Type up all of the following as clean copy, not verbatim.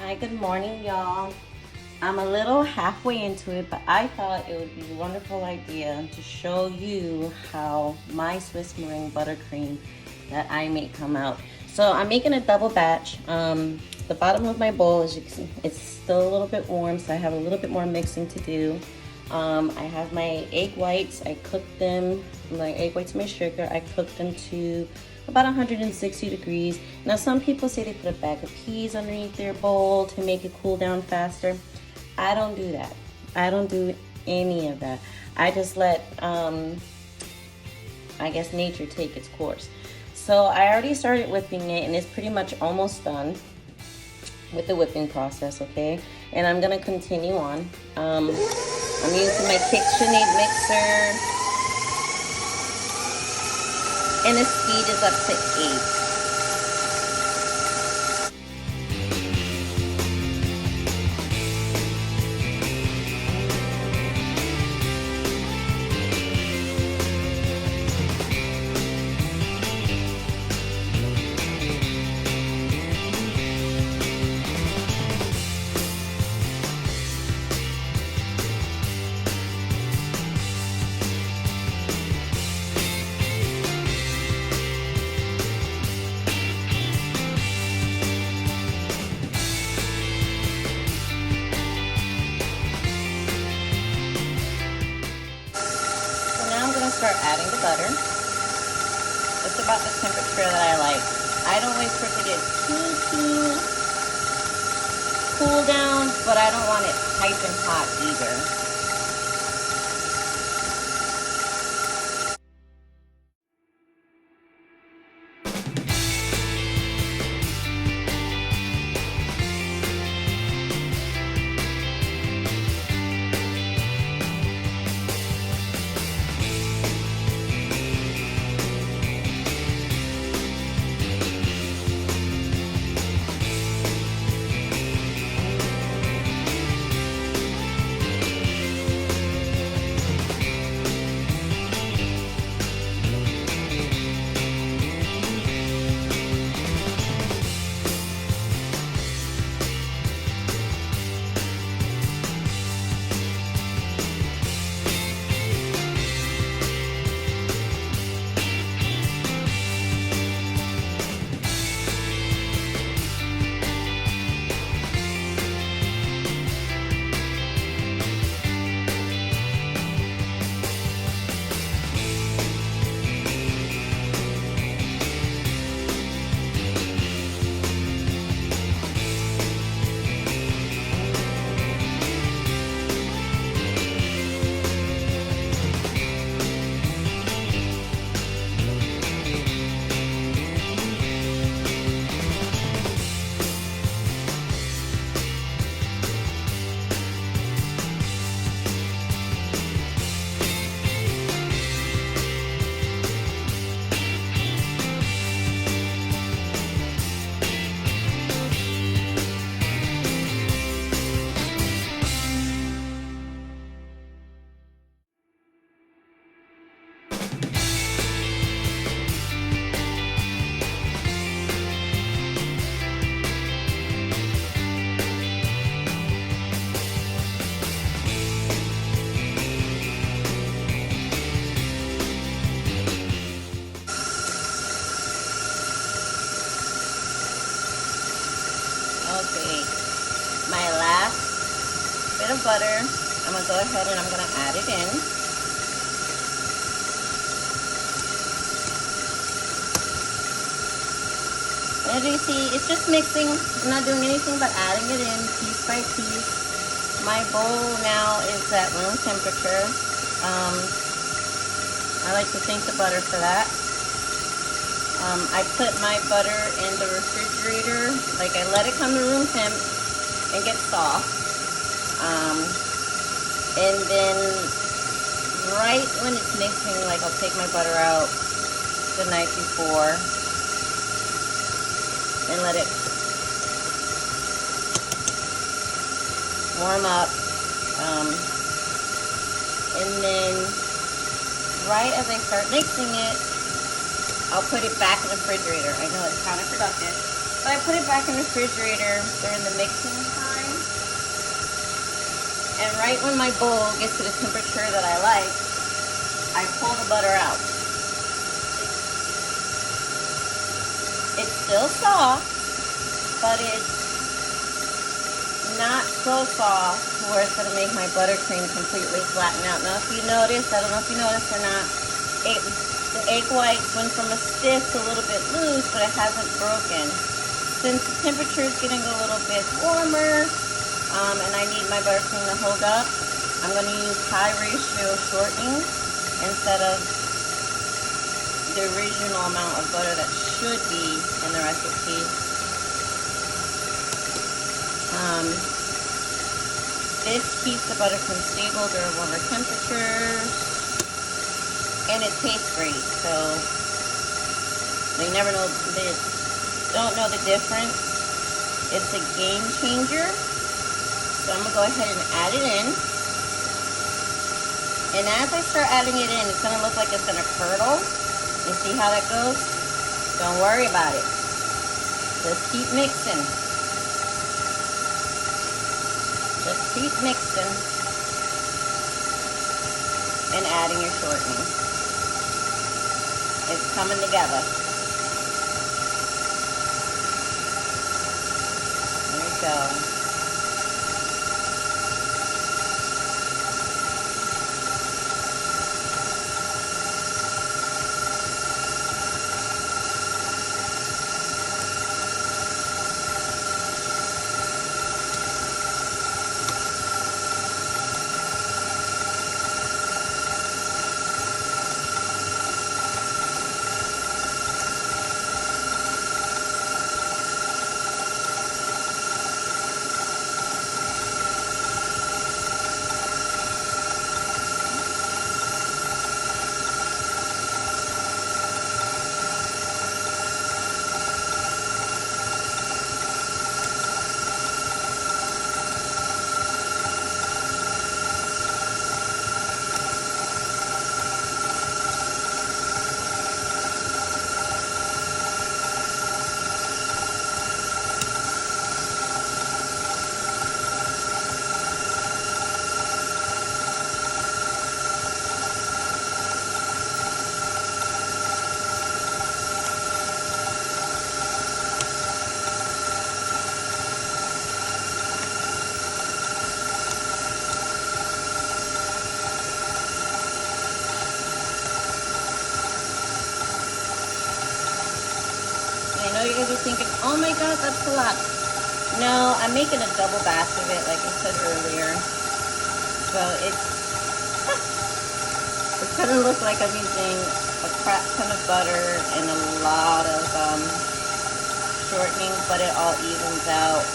Hi, good morning, y'all. I'm a little halfway into it, but I thought it would be a wonderful idea to show you how my Swiss meringue buttercream that I make come out. So I'm making a double batch. The bottom of my bowl, as you can see, it's still a little bit warm, so I have a little bit more mixing to do. I have my egg whites. I cooked them, my egg whites, my sugar. I cooked them to about 160 degrees. Now some people say they put a bag of peas underneath their bowl to make it cool down faster. I don't do that. I don't do any of that. I just let, I guess, nature take its course. So I already started whipping it and it's pretty much almost done with the whipping process, okay? And I'm gonna continue on. I'm using my KitchenAid mixer and the speed is up to 8. Start adding the butter. It's about the temperature that I like. I don't wait for it to get too cool down, but I don't want it piping hot either. Okay, my last bit of butter, I'm gonna go ahead and I'm gonna add it in. As you see, it's just mixing. I'm not doing anything but adding it in piece by piece. My bowl now is at room temperature. I like to thank the butter for that. I put my butter in the refrigerator, like I let it come to room temp and get soft. And then right when it's mixing, like I'll take my butter out the night before and let it warm up. And then right as I start mixing it, I'll put it back in the refrigerator. I know it's counterproductive, So I put it back in the refrigerator during the mixing time. And right when my bowl gets to the temperature that I like, I pull the butter out. It's still soft, but it's not so soft where it's gonna make my buttercream completely flatten out. Now if you notice, I don't know if you noticed or not, the egg whites went from a stiff to a little bit loose, but it hasn't broken. Since the temperature is getting a little bit warmer, and I need my buttercream to hold up, I'm going to use high ratio shortening instead of the original amount of butter that should be in the recipe. This keeps the buttercream stable during warmer temperatures, and it tastes great. So you never know, don't know the difference. It's a game changer. So I'm gonna go ahead and add it in. And as I start adding it in, it's gonna look like it's gonna curdle. You see how that goes? Don't worry about it. Just keep mixing. Just keep mixing and adding your shortening. It's coming together. There you go. I know you guys are thinking, oh my god, that's a lot. No, I'm making a double batch of it, like I said earlier. So it's gonna look like I'm using a crap ton of butter and a lot of shortening, but it all evens out.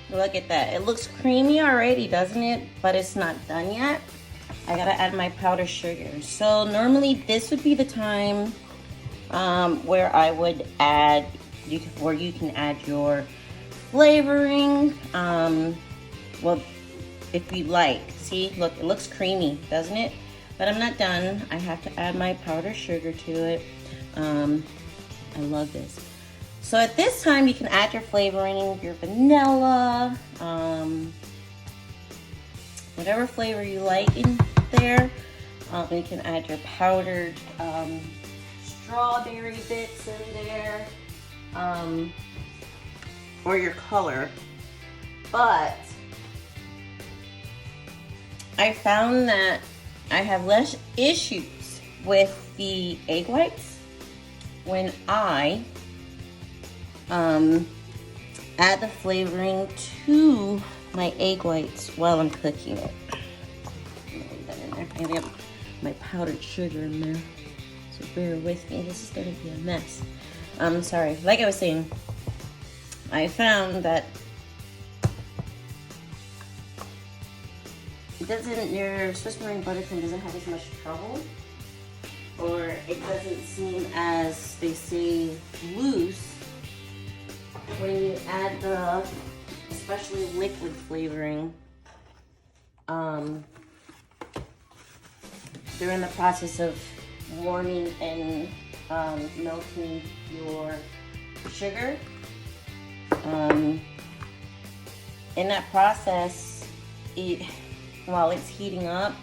Look at that. It looks creamy already, doesn't it? But it's not done yet. I gotta add my powdered sugar. So normally this would be the time where I would add, where you can add your flavoring. Well, if you like. See, look, it looks creamy, doesn't it? But I'm not done. I have to add my powdered sugar to it. I love this. So at this time, you can add your flavoring, your vanilla, whatever flavor you like in there. You can add your powdered strawberry bits in there, or your color. But I found that I have less issues with the egg whites when I add the flavoring to my egg whites while I'm cooking it. Leave that in there. I have my powdered sugar in there. So bear with me, this is gonna be a mess. Sorry, like I was saying, I found that your Swiss meringue buttercream doesn't have as much trouble, or it doesn't seem as, they say, loose when you add the, especially liquid flavoring, during the process of warming and melting your sugar. In that process, while it's heating up,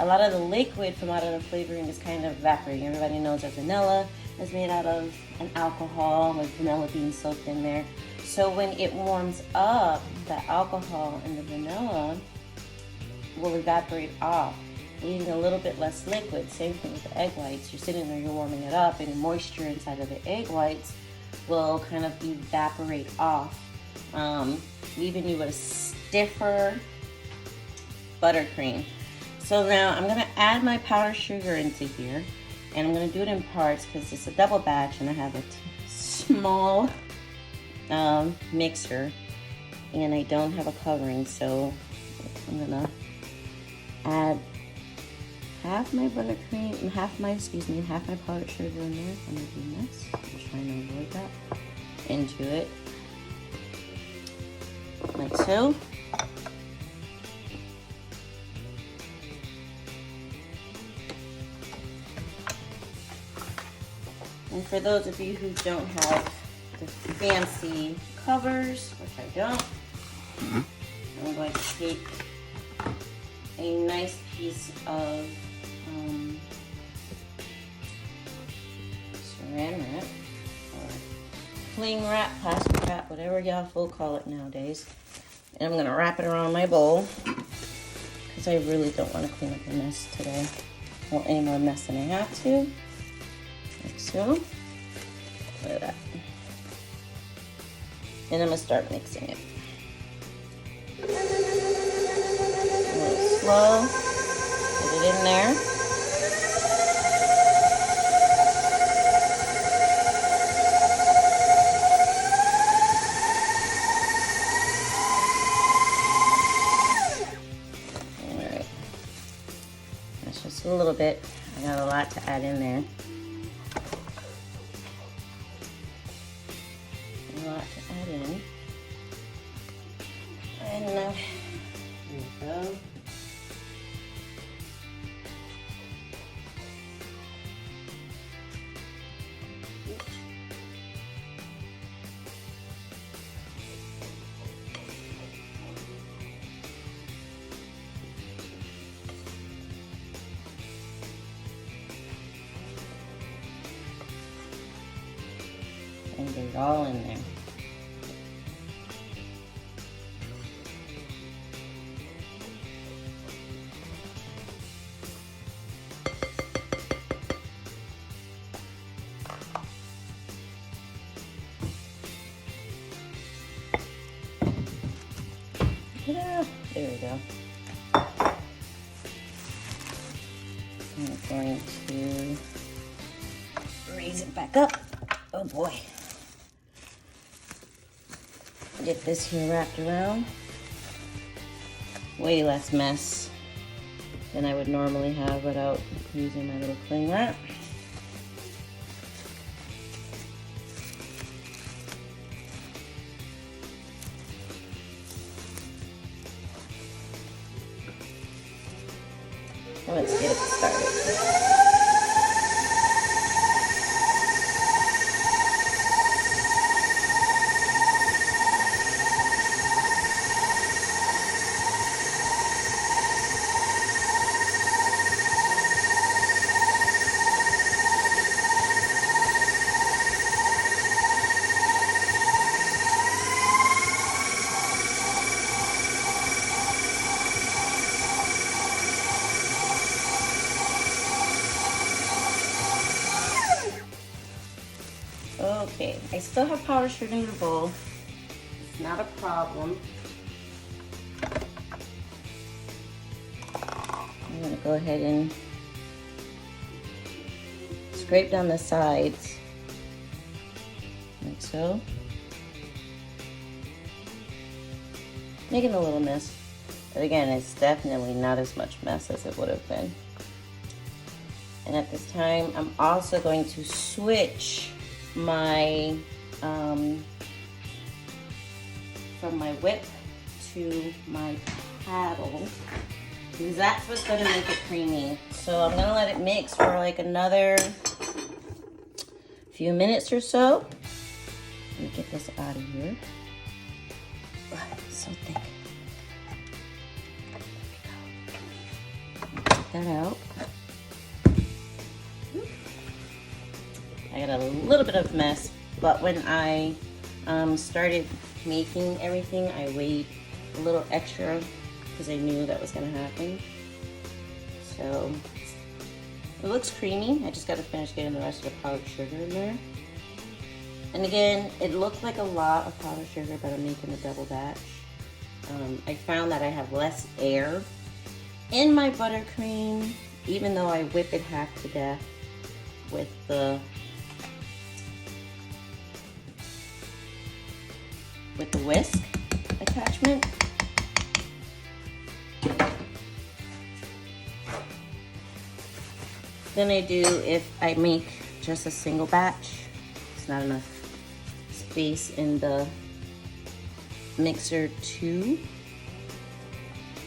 a lot of the liquid from out of the flavoring is kind of evaporating. Everybody knows that vanilla is made out of an alcohol with vanilla being soaked in there. So when it warms up, the alcohol and the vanilla will evaporate off, leaving a little bit less liquid. Same thing with the egg whites. You're sitting there, you're warming it up, and the moisture inside of the egg whites will kind of evaporate off, leaving you with a stiffer buttercream. So now I'm gonna add my powdered sugar into here, and I'm gonna do it in parts because it's a double batch and I have a small mixer and I don't have a covering. So I'm gonna add half my buttercream, half my powdered sugar in there. I'm making this. I'm trying to avoid that. Into it, like so. And for those of you who don't have the fancy covers, which I don't, I'm going to take a nice piece of saran wrap or cling wrap, plastic wrap, whatever y'all will call it nowadays. And I'm going to wrap it around my bowl because I really don't want to clean up the mess today. Well, any more mess than I have to. Like so. Look at that. And I'm going to start mixing it. A little slow. Put it in there. Alright. That's just a little bit. I got a lot to add in there. A lot to add in. And there we go. And get it all in there. Ta-da! There we go. I'm going to raise it back up. Oh boy. Get this here wrapped around. Way less mess than I would normally have without using my little cling wrap. Let's get it started. Okay, I still have powdered sugar in the bowl. It's not a problem. I'm gonna go ahead and scrape down the sides, like so. Making a little mess, but again, it's definitely not as much mess as it would have been. And at this time, I'm also going to switch my, from my whip to my paddle, because that's what's gonna make it creamy. So I'm gonna let it mix for like another few minutes or so. Let me get this out of here. Oh, it's so thick. Get that out. I got a little bit of mess, but when I started making everything, I weighed a little extra because I knew that was gonna happen. So it looks creamy. I just gotta finish getting the rest of the powdered sugar in there. And again, it looks like a lot of powdered sugar, but I'm making a double batch. I found that I have less air in my buttercream, even though I whip it half to death with the whisk attachment. Than I do if I make just a single batch. It's not enough space in the mixer to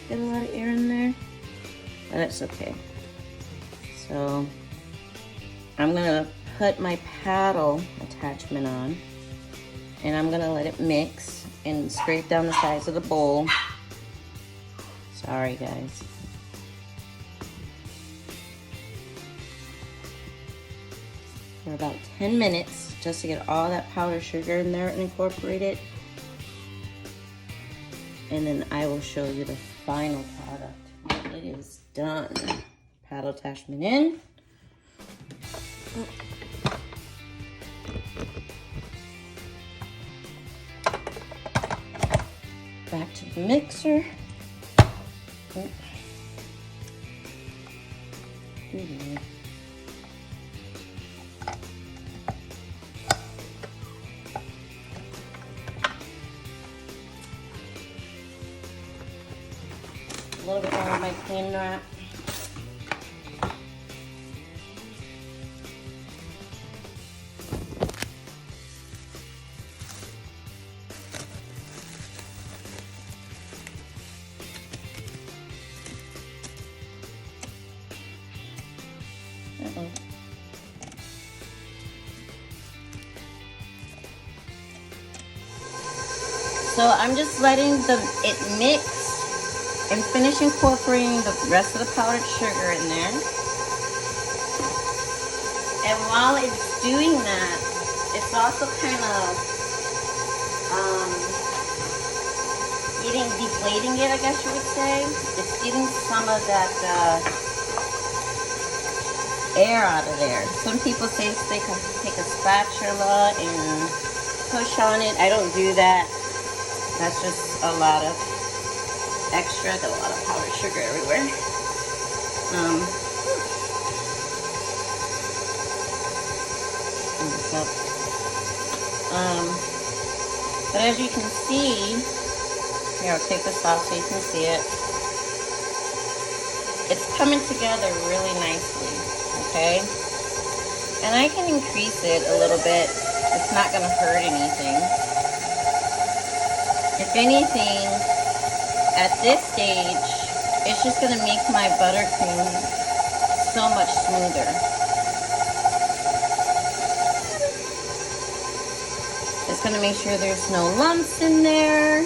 get a lot of air in there, but that's okay. So I'm gonna put my paddle attachment on, and I'm gonna let it mix and scrape down the sides of the bowl. Sorry guys. For about 10 minutes just to get all that powdered sugar in there and incorporate it. And then I will show you the final product when it is done. Paddle attachment in. Back to the mixer. A little bit more of my cling wrap. So I'm just letting it mix and finish incorporating the rest of the powdered sugar in there. And while it's doing that, it's also kind of deflating it, I guess you would say. It's getting some of that air out of there. Some people say they can take a spatula and push on it. I don't do that. That's just a lot of extra. Got a lot of powdered sugar everywhere. But as you can see, here, I'll take this off so you can see it. It's coming together really nicely, okay? And I can increase it a little bit. It's not gonna hurt anything. If anything, at this stage, it's just gonna make my buttercream so much smoother. It's gonna make sure there's no lumps in there.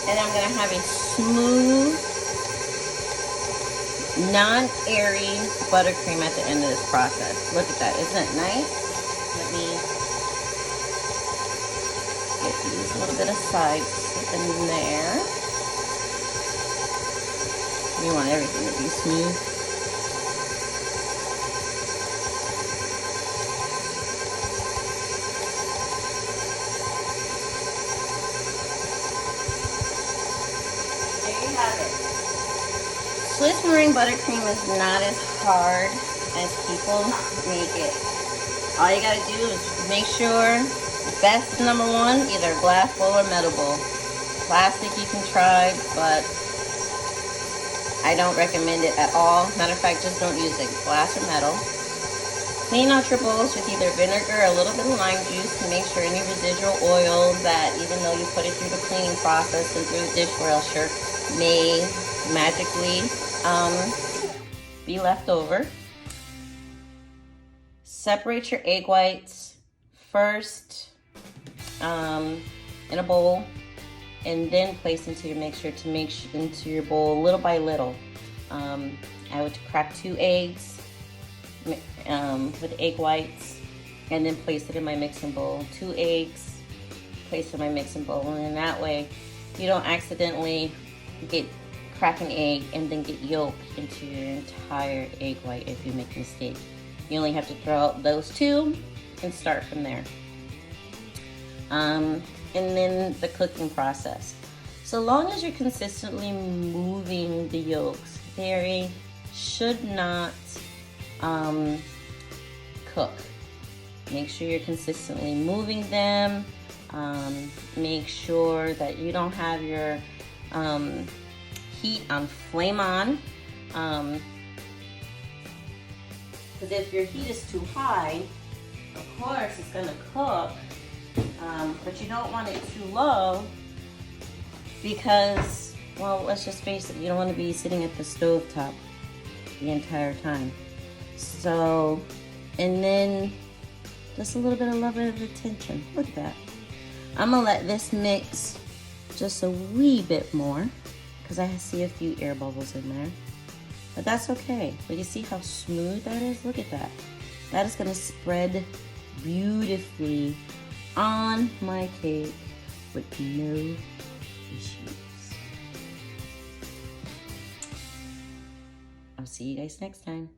And I'm gonna have a smooth, non-airy buttercream at the end of this process. Look at that, isn't it nice? Let me get these little bit of sides in there. You want everything to be smooth. There you have it. Swiss meringue buttercream is not as hard as people make it. All you gotta do is make sure, best number one, either glass bowl or metal bowl. Plastic you can try, but I don't recommend it at all. Matter of fact, just don't use it, glass or metal. Clean out your bowls with either vinegar or a little bit of lime juice to make sure any residual oil that, even though you put it through the cleaning process and through the dishwasher, may magically be left over. Separate your egg whites first in a bowl, and then place into your mixture into your bowl little by little. I would crack 2 eggs with egg whites, and then place it in my mixing bowl. 2 eggs, place it in my mixing bowl, and in that way you don't accidentally crack an egg and then get yolk into your entire egg white if you make a mistake. You only have to throw out those 2 and start from there. And then the cooking process. So long as you're consistently moving the yolks, they should not cook. Make sure you're consistently moving them. Make sure that you don't have your heat on flame on. Because if your heat is too high, of course it's gonna cook, but you don't want it too low because, well, let's just face it, you don't want to be sitting at the stove top the entire time. So, and then just a little bit of love and attention. Look at that. I'm gonna let this mix just a wee bit more because I see a few air bubbles in there. But that's okay. But you see how smooth that is? Look at that. That is gonna spread beautifully on my cake with no issues. I'll see you guys next time.